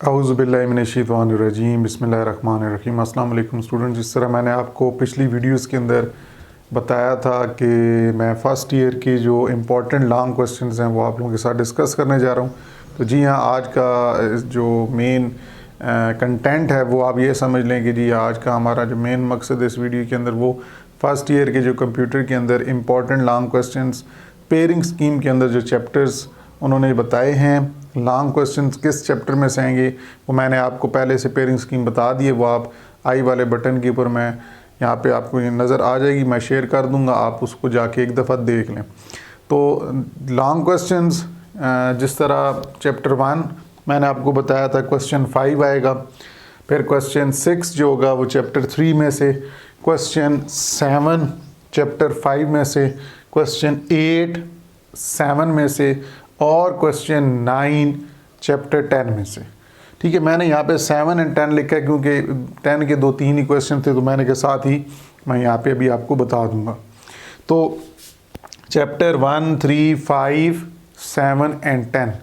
औज़ुबिल्लाहिमिनश्शैतानिर्रजीम बिस्मिल्लाहिर्रहमानिर्रहीम। अस्सलाम वालेकुम स्टूडेंट। जिस तरह मैंने आपको पिछली वीडियोस के अंदर बताया था कि मैं फ़र्स्ट ईयर की जो इम्पोर्टेंट लॉन्ग क्वेश्चंस हैं वो आप लोगों के साथ डिस्कस करने जा रहा हूँ। तो जी हाँ, आज का जो मेन कंटेंट है वो आप ये समझ लें कि जी आज का हमारा जो मेन मकसद इस वीडियो के अंदर वो फ़र्स्ट ईयर के जो कंप्यूटर के अंदर important long questions pairing scheme के अंदर जो चैप्टर्स उन्होंने बताए हैं, लॉन्ग क्वेश्चंस किस चैप्टर में से आएंगे वो मैंने आपको पहले से पेयरिंग स्कीम बता दी है। वो आप आई वाले बटन के ऊपर मैं यहाँ पे आपको ये नज़र आ जाएगी, मैं शेयर कर दूँगा, आप उसको जाके एक दफ़ा देख लें। तो लॉन्ग क्वेश्चंस जिस तरह चैप्टर 1 मैंने आपको बताया था क्वेश्चन 5 आएगा, फिर क्वेश्चन 6 जो होगा वो चैप्टर 3 में से, क्वेश्चन 7 चैप्टर 5 में से, क्वेश्चन 8 7 में से और क्वेश्चन 9 चैप्टर 10 में से। ठीक है, मैंने यहाँ पे 7 और 10 लिखा है क्योंकि 10 के 2-3 ही क्वेश्चन थे, तो मैंने के साथ ही मैं यहाँ पे अभी आपको बता दूँगा। तो चैप्टर 1, 3, 5, 7 एंड 10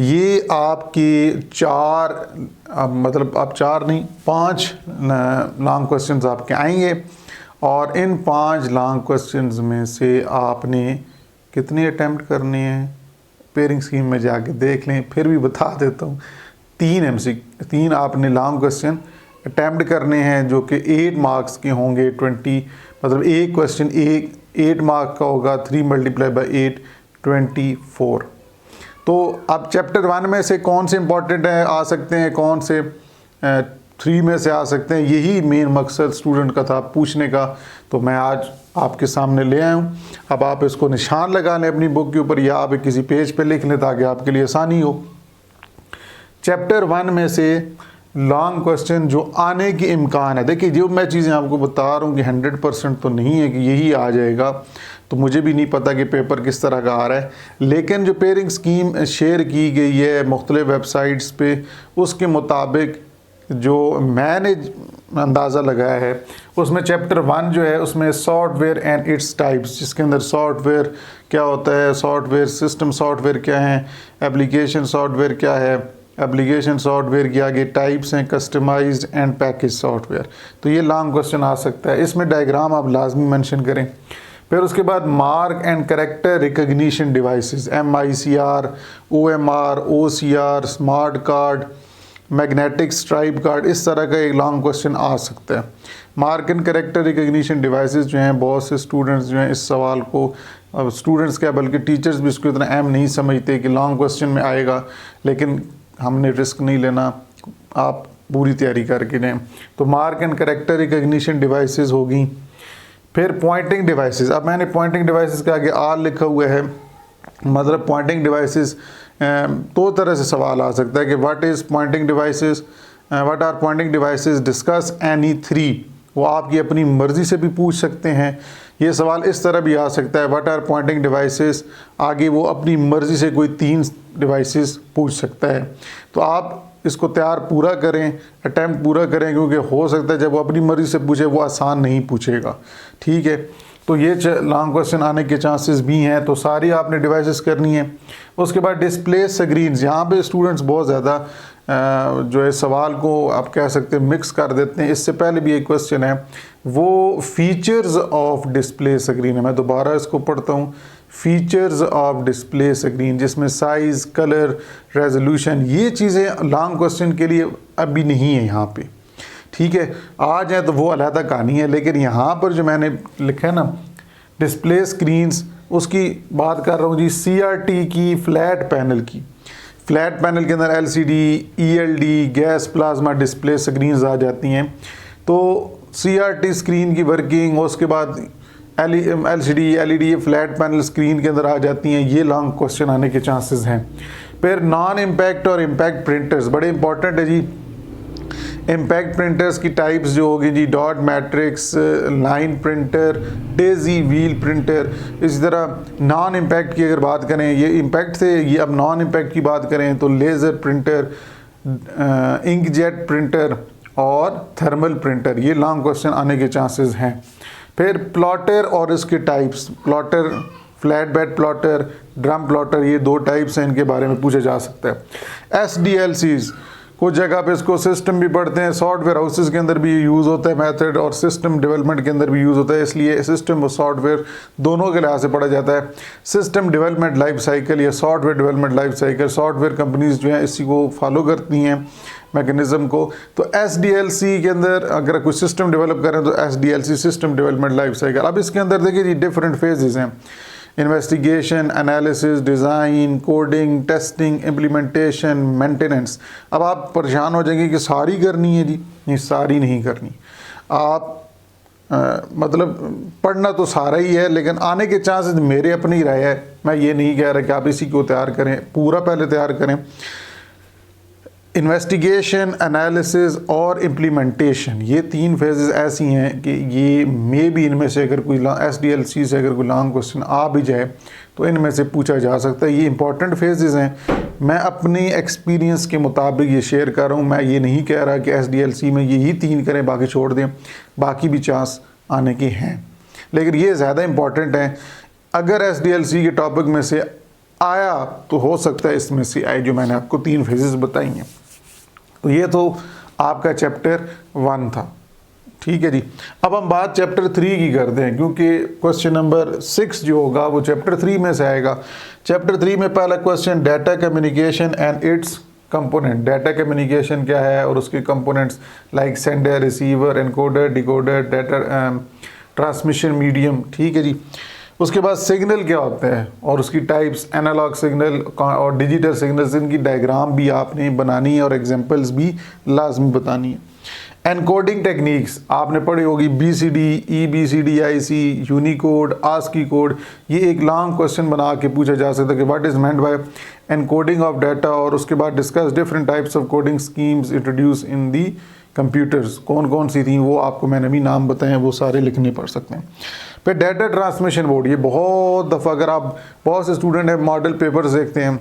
ये आपकी 4 मतलब आप 4 नहीं 5 लॉन्ग क्वेश्चंस आपके आएंगे और इन 5 लॉन्ग क्वेश्चंस में से आपने कितने अटैम्प्ट करने हैं पेयरिंग स्कीम में जाके देख लें। फिर भी बता देता हूँ, 3 आपने लॉन्ग क्वेश्चन अटैम्प्ट करने हैं जो कि 8 मार्क्स के होंगे। 20 मतलब एक क्वेश्चन 8 मार्क का होगा, 3 × 8 24। तो अब चैप्टर 1 में से कौन से इंपॉर्टेंट है आ सकते हैं, कौन से 3 में से आ सकते हैं, यही मेन मकसद स्टूडेंट का था पूछने का। तो मैं आज आपके सामने ले आया हूँ। अब आप इसको निशान लगा लें अपनी बुक के ऊपर या आप किसी पेज पे लिख लें ताकि आपके लिए आसानी हो। चैप्टर 1 में से लॉन्ग क्वेश्चन जो आने के इम्कान है, देखिए जो मैं चीज़ें आपको बता रहा हूँ कि 100% तो नहीं है कि यही आ जाएगा, तो मुझे भी नहीं पता कि पेपर किस तरह का आ रहा है, लेकिन जो पेयरिंग स्कीम शेयर की गई है मुख्तलिफ वेबसाइट्स पे उसके मुताबिक जो मैंने अंदाज़ा लगाया है उसमें चैप्टर 1 जो है उसमें सॉफ्टवेयर एंड इट्स टाइप्स, जिसके अंदर सॉफ्टवेयर क्या होता है, सॉफ्टवेयर सिस्टम सॉफ्टवेयर क्या है, एप्लीकेशन सॉफ्टवेयर क्या है, एप्लीकेशन सॉफ्टवेयर के आगे टाइप्स हैं, कस्टमाइज्ड एंड पैकेज सॉफ्टवेयर। तो ये लॉन्ग क्वेश्चन आ सकता है, इसमें डायग्राम आप लाजमी मेंशन करें। फिर उसके बाद mark and character recognition devices, MICR, OMR, OCR, smart card, magnetic stripe card, इस तरह का एक लॉन्ग क्वेश्चन आ सकता है। Mark and character recognition devices जो हैं, बहुत से स्टूडेंट्स जो हैं इस सवाल को, अब स्टूडेंट्स क्या बल्कि टीचर्स भी इसको इतना अहम नहीं समझते कि लॉन्ग क्वेश्चन में आएगा, लेकिन हमने रिस्क नहीं लेना, आप पूरी तैयारी करके लें। तो mark and character recognition devices होगी। फिर पॉइंटिंग डिवाइसेस, अब मैंने पॉइंटिंग डिवाइसेस के आगे आर लिखा हुआ है, मतलब पॉइंटिंग डिवाइसेस 2 तरह से सवाल आ सकता है कि what is pointing devices, what are pointing devices, discuss any 3, वो आपकी अपनी मर्ज़ी से भी पूछ सकते हैं। ये सवाल इस तरह भी आ सकता है व्हाट आर पॉइंटिंग डिवाइसेस, आगे वो अपनी मर्ज़ी से कोई 3 डिवाइसेस पूछ सकता है। तो आप इसको तैयार पूरा करें, अटैम्प्ट पूरा करें, क्योंकि हो सकता है जब वो अपनी मर्ज़ी से पूछे वो आसान नहीं पूछेगा। ठीक है, तो ये लॉन्ग क्वेश्चन आने के चांसेस भी हैं, तो सारी आपने डिवाइसेस करनी है। उसके बाद डिस्प्ले स्क्रीन्स, यहाँ पे स्टूडेंट्स बहुत ज़्यादा जो है सवाल को आप कह सकते हैं मिक्स कर देते हैं। इससे पहले भी एक क्वेश्चन है, वो फीचर्स ऑफ डिस्प्ले स्क्रीन है, मैं दोबारा इसको पढ़ता हूँ, फीचर्स ऑफ डिस्प्ले स्क्रीन, जिसमें साइज़, कलर, रेजोल्यूशन, ये चीज़ें लॉन्ग क्वेश्चन के लिए अभी नहीं है यहाँ पे। ठीक है, आ जाए तो वो अलहदा कहानी है, लेकिन यहाँ पर जो मैंने लिखा है ना डिस्प्ले स्क्रीन्स, उसकी बात कर रहा हूँ जी CRT की फ्लैट पैनल की। फ्लैट पैनल के अंदर LCD, ELD, gas plasma display screens आ जाती हैं। तो CRT स्क्रीन की वर्किंग, उसके बाद LCD, LED flat panel screen के अंदर आ जाती हैं, ये लॉन्ग क्वेश्चन आने के चांसेस हैं। फिर नॉन इम्पैक्ट और इम्पैक्ट प्रिंटर्स बड़े इंपॉर्टेंट है जी। इम्पैक्ट प्रिंटर्स की टाइप्स जो होगी जी, dot matrix, line printer, daisy wheel printer. इसी तरह नॉन इम्पैक्ट की अगर बात करें, ये इम्पैक्ट से ये अब नॉन इम्पैक्ट की बात करें तो लेज़र प्रिंटर, इंकजेट प्रिंटर और थर्मल प्रिंटर, ये लॉन्ग क्वेश्चन आने के चांसेस हैं। फिर प्लॉटर और इसके types, plotter, flat bed plotter, drum plotter, ये 2 टाइप्स हैं, इनके बारे में पूछा जा सकता है। SDLCs कुछ जगह पे इसको सिस्टम भी पढ़ते हैं, सॉफ्टवेयर हाउसेस के अंदर भी यूज़ होता है मेथड, और सिस्टम डेवलपमेंट के अंदर भी यूज़ होता है, इसलिए सिस्टम और सॉफ्टवेयर दोनों के लिहाज से पढ़ा जाता है। सिस्टम डेवलपमेंट लाइफ साइकिल या software development life cycle, software companies जो हैं इसी को फॉलो करती हैं मैकेनिज़्म को। तो SDLC के अंदर अगर कोई सिस्टम डेवलप करें तो SDLC system development life cycle. अब इसके अंदर देखिए जी डिफरेंट फेजेस हैं, investigation, analysis, design, coding, testing, implementation, maintenance. अब आप परेशान हो जाएंगे कि सारी करनी है जी, नहीं सारी नहीं करनी। आप मतलब पढ़ना तो सारा ही है, लेकिन आने के चांसेस मेरे अपनी राय है, मैं ये नहीं कह रहा कि आप इसी को तैयार करें, पूरा पहले तैयार करें। इन्वेस्टिगेशन, एनालिसिस और इम्प्लीमेंटेशन, ये 3 फेजेस ऐसी हैं कि ये मे भी इनमें से अगर कोई SDLC से अगर कोई लॉन्ग क्वेश्चन आ भी जाए तो इनमें से पूछा जा सकता है। ये इंपॉर्टेंट फेजेस हैं, मैं अपने एक्सपीरियंस के मुताबिक ये शेयर कर रहा हूँ। मैं ये नहीं कह रहा कि SDLC में यही 3 करें बाकी छोड़ दें, बाकी भी चांस आने के हैं, लेकिन ये ज़्यादा इंपॉर्टेंट है। अगर SDLC के टॉपिक में से आया तो हो सकता है इसमें से आए जो मैंने आपको 3 फेजेस बताई हैं। तो ये तो आपका चैप्टर 1 था, ठीक है जी। अब हम बात चैप्टर 3 की करते हैं, क्योंकि क्वेश्चन नंबर 6 जो होगा वो चैप्टर 3 में से आएगा। चैप्टर 3 में पहला question data communication and it's component. Data communication क्या है और उसके components like sender, receiver, encoder, decoder, data transmission medium, ठीक है जी। उसके बाद सिग्नल क्या होता है और उसकी टाइप्स, एनालॉग सिग्नल और डिजिटल सिग्नल्स, इनकी डायग्राम भी आपने बनानी है और एग्जांपल्स भी लाजमी बतानी है। एनकोडिंग टेक्निक्स आपने पढ़ी होगी, BCD, EBCD, IC, Unicode, ASCII code. ये एक लॉन्ग क्वेश्चन बना के पूछा जा सकता है कि what is meant by encoding of data, और उसके बाद discuss different types of coding schemes introduce in the computers. कौन कौन सी थी वो आपको मैंने भी नाम बताए, वो सारे लिखने पड़ सकते हैं। फिर डाटा ट्रांसमिशन बोर्ड, ये बहुत दफ़ा अगर आप बहुत से स्टूडेंट है मॉडल पेपर्स देखते हैं,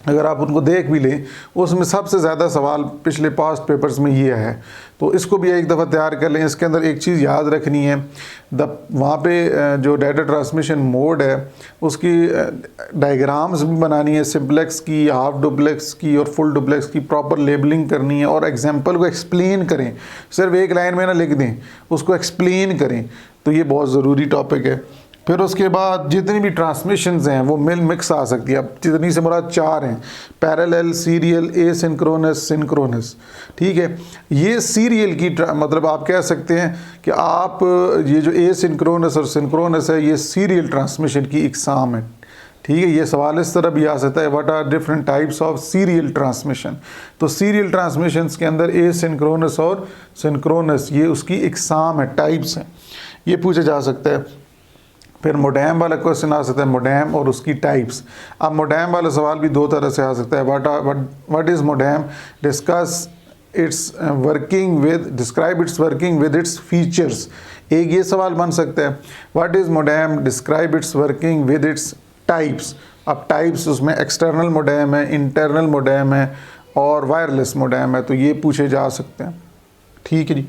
अगर आप उनको देख भी लें उसमें सबसे ज़्यादा सवाल पिछले पास्ट पेपर्स में ये है, तो इसको भी एक दफ़ा तैयार कर लें। इसके अंदर एक चीज़ याद रखनी है, वहाँ पे जो डाटा ट्रांसमिशन मोड है उसकी डायग्राम्स भी बनानी है, सिंपलेक्स की, हाफ डुप्लेक्स की और फुल डुप्लेक्स की, प्रॉपर लेबलिंग करनी है और एग्जांपल को एक्सप्लेन करें, सिर्फ एक लाइन में ना लिख दें, उसको एक्सप्लेन करें। तो ये बहुत ज़रूरी टॉपिक है। फिर उसके बाद जितनी भी ट्रांसमिशंस हैं वो मिक्स आ सकती है। अब जितनी से मुराद 4 हैं, पैरेलल, सीरियल, एसिंक्रोनस, सिंक्रोनस, ठीक है। ये सीरियल की मतलब आप कह सकते हैं कि आप ये जो एसिंक्रोनस और सिंक्रोनस है ये सीरियल ट्रांसमिशन की इकसाम है, ठीक है। ये सवाल इस तरह भी आ सकता है, what are different types of serial transmission. तो सीरियल ट्रांसमिशंस के अंदर एसिंक्रोनस और सिंक्रोनस ये उसकी इकसाम है, टाइप्स हैं, ये पूछा जा सकता है। फिर मोडेम वाला क्वेश्चन आ सकता है, मोडेम और उसकी टाइप्स। अब मोडेम वाला सवाल भी 2 तरह से आ सकता है, what is modem, discuss it's working with, describe it's working with its features. एक ये सवाल बन सकता है, what is modem, describe it's working with its types. अब टाइप्स उसमें एक्सटर्नल मोडेम है, इंटरनल मोडेम है और वायरलेस मोडेम है, तो ये पूछे जा सकते हैं, ठीक है जी।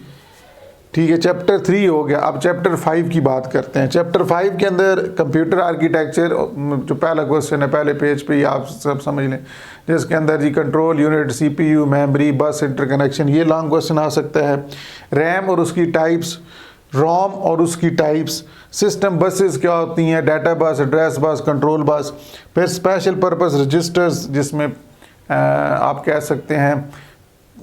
ठीक है, चैप्टर 3 हो गया। अब चैप्टर 5 की बात करते हैं। चैप्टर 5 के अंदर कंप्यूटर आर्किटेक्चर, जो पहला क्वेश्चन है पहले पेज पे, ये आप सब समझ लें, जिसके अंदर जी कंट्रोल यूनिट, CPU, मेमोरी, बस इंटरकनेक्शन, ये लॉन्ग क्वेश्चन आ सकता है। रैम और उसकी टाइप्स, रोम और उसकी टाइप्स, सिस्टम बसेस क्या होती हैं, डाटा बस, एड्रेस बस, कंट्रोल बस। फिर स्पेशल पर्पस रजिस्टर्स, जिसमें आप कह सकते हैं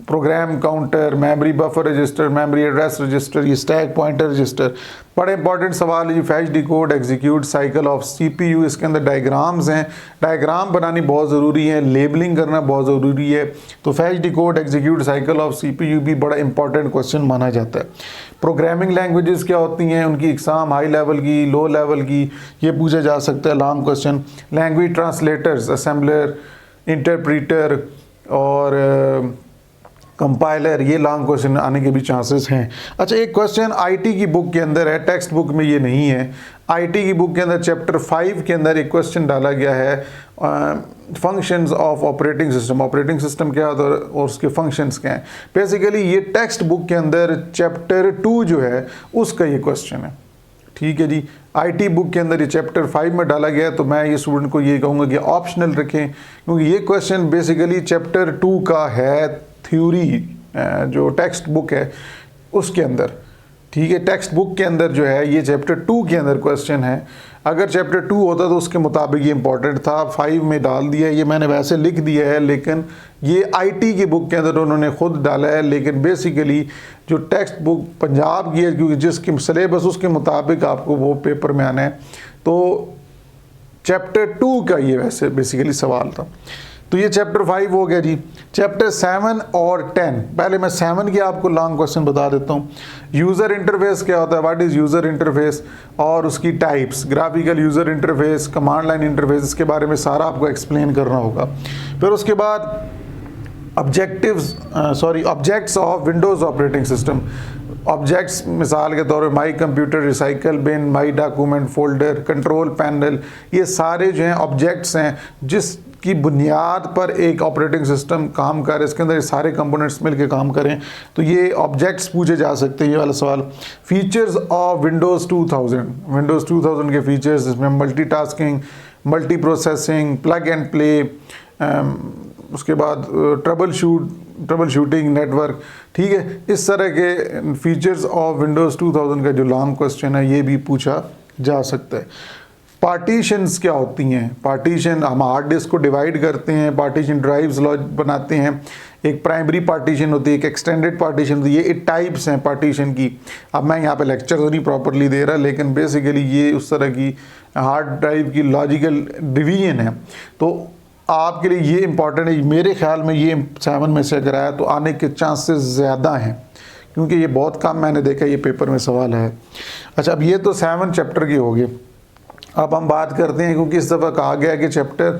program counter, memory buffer register, memory address register, ये स्टैक पॉइंटर रजिस्टर। बड़े इंपॉर्टेंट सवाल है जी, fetch, decode, execute cycle of CPU। इसके अंदर डायग्राम्स हैं, डायग्राम बनानी बहुत ज़रूरी है, लेबलिंग करना बहुत ज़रूरी है। तो fetch, decode, execute cycle of CPU भी बड़ा इंपॉर्टेंट क्वेश्चन माना जाता है। प्रोग्रामिंग लैंग्वेजेस क्या होती हैं, उनकी एग्ज़ाम हाई लेवल की, लो लेवल की, ये पूछा जा सकता है long question. Language translators, assembler, interpreter और कंपाइलर, ये लॉन्ग क्वेश्चन आने के भी चांसेस हैं। अच्छा, एक क्वेश्चन IT की बुक के अंदर है, टेक्स्ट बुक में ये नहीं है। IT की बुक के अंदर चैप्टर 5 के अंदर एक क्वेश्चन डाला गया है, functions of operating system. Operating system क्या होता है और उसके फंक्शंस क्या हैं। बेसिकली ये टेक्स्ट बुक के अंदर चैप्टर 2 जो है उसका ये क्वेश्चन है, ठीक है जी। IT बुक के अंदर ये चैप्टर 5 में डाला गया है, तो मैं ये स्टूडेंट को ये कहूँगा कि ऑप्शनल रखें, क्योंकि ये क्वेश्चन बेसिकली चैप्टर 2 का है, थ्योरी जो टेक्स्ट बुक है उसके अंदर, ठीक है, टेक्स्ट बुक के अंदर जो है ये चैप्टर 2 के अंदर क्वेश्चन है। अगर चैप्टर 2 होता तो उसके मुताबिक ये इंपॉर्टेंट था, 5 में डाल दिया, ये मैंने वैसे लिख दिया है, लेकिन ये आईटी की बुक के अंदर उन्होंने खुद डाला है। लेकिन बेसिकली जो टेक्स्ट बुक पंजाब की है, क्योंकि जिसकी सिलेबस उसके मुताबिक आपको वो पेपर में आना है, तो चैप्टर 2 का ये वैसे बेसिकली सवाल था। तो ये चैप्टर 5 हो गया जी। चैप्टर 7 और 10, पहले मैं 7 के आपको लॉन्ग क्वेश्चन बता देता हूँ। यूज़र इंटरफेस क्या होता है, व्हाट इज़ यूज़र इंटरफेस, और उसकी types, graphical user interface, command line interface, इसके बारे में सारा आपको एक्सप्लेन करना होगा। फिर उसके बाद objects of Windows operating system. Objects मिसाल के तौर पे my computer, recycle bin, my document folder, control panel, ये सारे जो हैं ऑब्जेक्ट्स हैं जिसकी बुनियाद पर एक ऑपरेटिंग सिस्टम काम करे, इसके अंदर ये सारे कंपोनेंट्स मिलकर काम करें, तो ये ऑब्जेक्ट्स पूछे जा सकते हैं, ये वाला सवाल। फीचर्स ऑफ विंडोज़ 2000, विंडोज़ 2000 के फीचर्स, इसमें multitasking, multi processing, plug and play, उसके बाद ट्रबल शूटिंग नेटवर्क, ठीक है, इस तरह के फीचर्स ऑफ विंडोज़ 2000 का जो लॉन्ग क्वेश्चन है ये भी पूछा जा सकता है। पार्टीशंस क्या होती हैं, पार्टीशन, हम हार्ड डिस्क को डिवाइड करते हैं, पार्टीशन ड्राइव्स बनाते हैं, एक प्राइमरी पार्टीशन होती है, एक एक्सटेंडेड पार्टीशन होती है, ये टाइप्स हैं पार्टीशन की। अब मैं यहाँ पे लेक्चर तो नहीं प्रॉपरली दे रहा, लेकिन बेसिकली ये उस तरह की हार्ड ड्राइव की लॉजिकल डिवीजन है। तो आपके लिए ये इंपॉर्टेंट है, मेरे ख्याल में ये 7 में से अगर आया तो आने के चांसेस ज़्यादा हैं, क्योंकि ये बहुत कम मैंने देखा ये पेपर में सवाल है। अच्छा, अब ये तो 7 चैप्टर की हो गई। अब हम बात करते हैं, क्योंकि इस दफ़ा कहा गया कि चैप्टर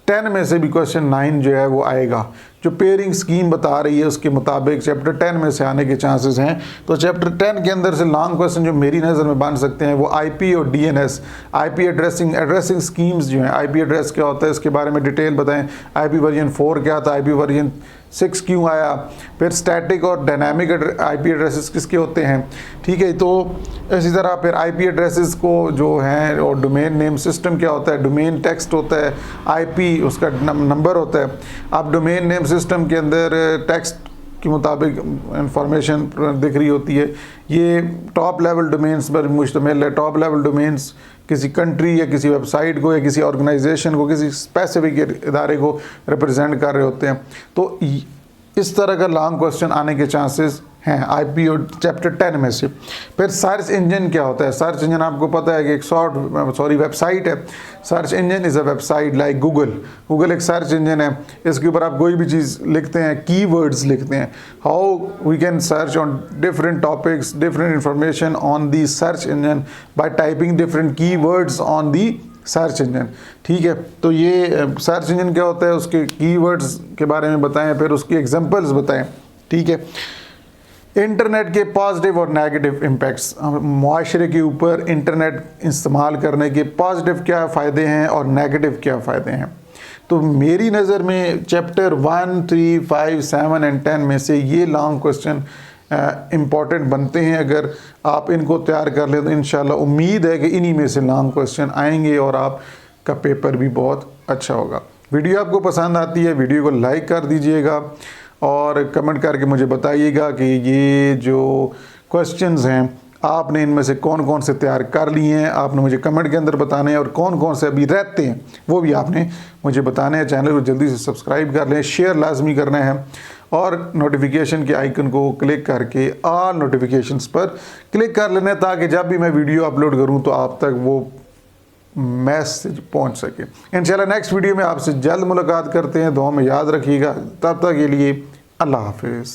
10 में से भी क्वेश्चन 9 जो है वो आएगा, जो पेयरिंग स्कीम बता रही है उसके मुताबिक चैप्टर 10 में से आने के चांसेस हैं। तो चैप्टर 10 के अंदर से लॉन्ग क्वेश्चन जो मेरी नज़र में बन सकते हैं वो आईपी और डीएनएस, आईपी एड्रेसिंग स्कीम्स जो हैं, आईपी एड्रेस क्या होता है इसके बारे में डिटेल बताएं, आईपी वर्जन 4 क्या था, आईपी वर्जन 6 क्यों आया, फिर स्टैटिक और डायनामिक आईपी एड्रेसेस किसके होते हैं, ठीक है। तो इसी तरह फिर आईपी एड्रेसेस को जो हैं, और डोमेन नेम सिस्टम क्या होता है, डोमेन टेक्स्ट होता है, आईपी उसका नंबर होता है। अब डोमेन नेम सिस्टम के अंदर टेक्स्ट के मुताबिक इंफॉर्मेशन दिख रही होती है, ये टॉप लेवल डोमेन्स पर मुश्तमिल है। टॉप लेवल डोमेन्स किसी कंट्री या किसी वेबसाइट को या किसी ऑर्गेनाइजेशन को, किसी स्पेसिफिक इदारे को रिप्रेजेंट कर रहे होते हैं। तो इस तरह का लॉन्ग क्वेश्चन आने के चांसेस हैं आईपी और चैप्टर 10 में से। फिर सर्च इंजन क्या होता है, सर्च इंजन आपको पता है कि एक वेबसाइट है। Search engine is a website like Google एक सर्च इंजन है, इसके ऊपर आप कोई भी चीज़ लिखते हैं, कीवर्ड्स लिखते हैं, how we can search on different topics, different information on the search engine by typing different keywords on the search engine, ठीक है। तो ये सर्च इंजन क्या होता है, उसके कीवर्ड्स के बारे में बताएं, फिर उसकी एग्जांपल्स बताएं, ठीक है। इंटरनेट के पॉजिटिव और नेगेटिव इम्पैक्ट्स, माशरे के ऊपर इंटरनेट इस्तेमाल करने के पॉजिटिव क्या फ़ायदे हैं और नेगेटिव क्या फ़ायदे हैं। तो मेरी नज़र में चैप्टर 1, 3, 5, 7 एंड 10 में से ये लॉन्ग क्वेश्चन इम्पॉर्टेंट बनते हैं। अगर आप इनको तैयार कर लें तो इंशाल्लाह उम्मीद है कि इन्हीं में से लॉन्ग क्वेश्चन आएंगे और आपका पेपर भी बहुत अच्छा होगा। वीडियो आपको पसंद आती है, वीडियो को लाइक कर दीजिएगा और कमेंट करके मुझे बताइएगा कि ये जो क्वेश्चंस हैं आपने इनमें से कौन कौन से तैयार कर लिए हैं। आपने मुझे कमेंट के अंदर बताने हैं, और कौन कौन से अभी रहते हैं वो भी आपने मुझे बताने हैं। चैनल को जल्दी से सब्सक्राइब कर लें, शेयर लाजमी करना है, और नोटिफिकेशन के आइकन को क्लिक करके ऑल नोटिफिकेशंस पर क्लिक कर लेना, ताकि जब भी मैं वीडियो अपलोड करूँ तो आप तक वो मैसेज पहुंच सके। इंशाल्लाह नेक्स्ट वीडियो में आपसे जल्द मुलाकात करते हैं। दुआ में याद रखिएगा। तब तक के लिए अल्लाह हाफिज़।